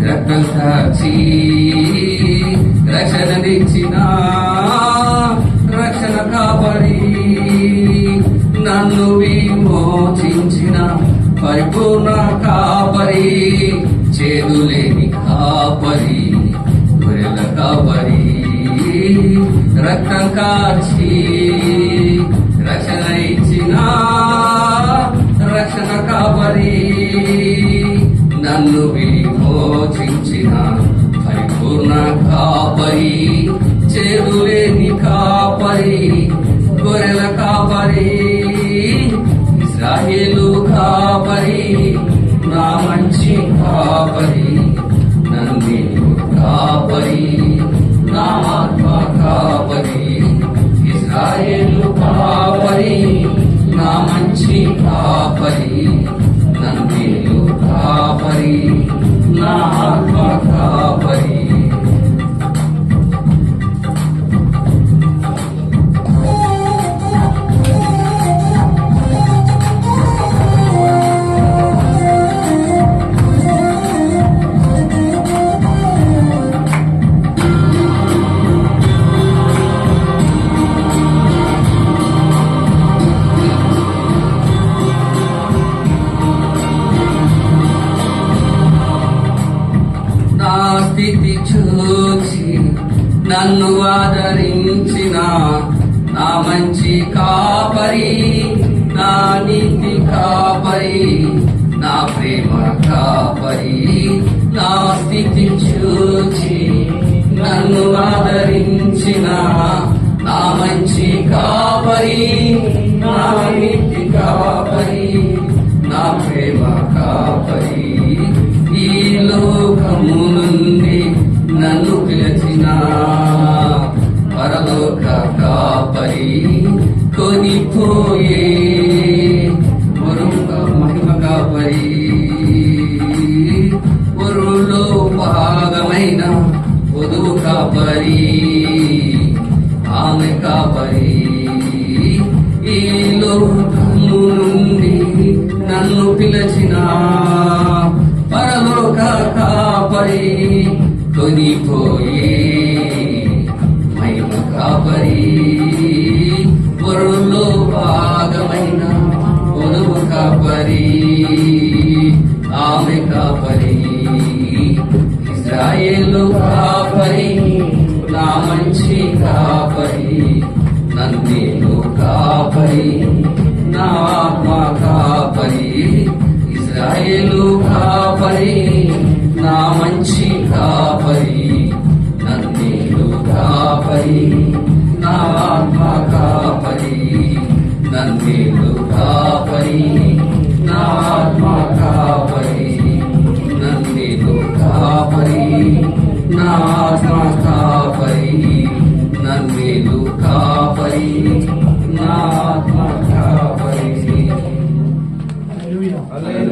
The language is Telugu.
రక్తం కాచి రక్షణనిచ్చిన రక్షణ కాపరి, నన్ను విమోచించిన పరిపూర్ణ కాపరి, చేదులేని కాపరి, గొర్రెల కాపరి, రక్తం కాచి రక్షణ ఇచ్చిన రక్షణ కాపరి, నన్ను విమోచించిన పరిపూర్ణ కాపరి, చేదులేని కాపరి, గొర్రెల కాపరి, ఇశ్రాయేలు కాపరి, నా మంచి కాపరి, నన్ను కాపరి, నా ఆత్మ కాపరి, ఇశ్రాయేలు కాపరి, నా మంచి కాపరి, నన్ను కాపరి, నా ఆత్మ కాపరి. స్థితి చూచి నన్ను ఆదరించిన నా మంచి కాపరి, నా నీతి కాపరి, నా ప్రేమ కాపరి, నా స్థితి చూచి నన్ను ఆదరించిన నా మంచి కాపరి, నా నీతి కాపరి, నా ప్రేమ కాపరి, ఈ లోకము నుండి నన్ను పిలిచిన పరలోక కాపరి, కొనిపోయే మహిమ కాపరి, వరులో భాగమైన వధువు కాపరి, ఆమె కాపరి, ఈ లోకము నుండి నన్ను పిలిచిన పరలోక కాపరి, కొనిపోయే మహిమ కాపరి, వరులో భాగమైన వధువు కాపరి, ఆమె కాపరి, ఇశ్రాయేలు కాపరి, నా మంచి కాపరి, నన్ను కాపరి, నా ఆత్మ కాపరి, ఇశ్రాయేలు కాపరి, నా మంచి కాపరి, నన్ను కాపరి, నా ఆత్మ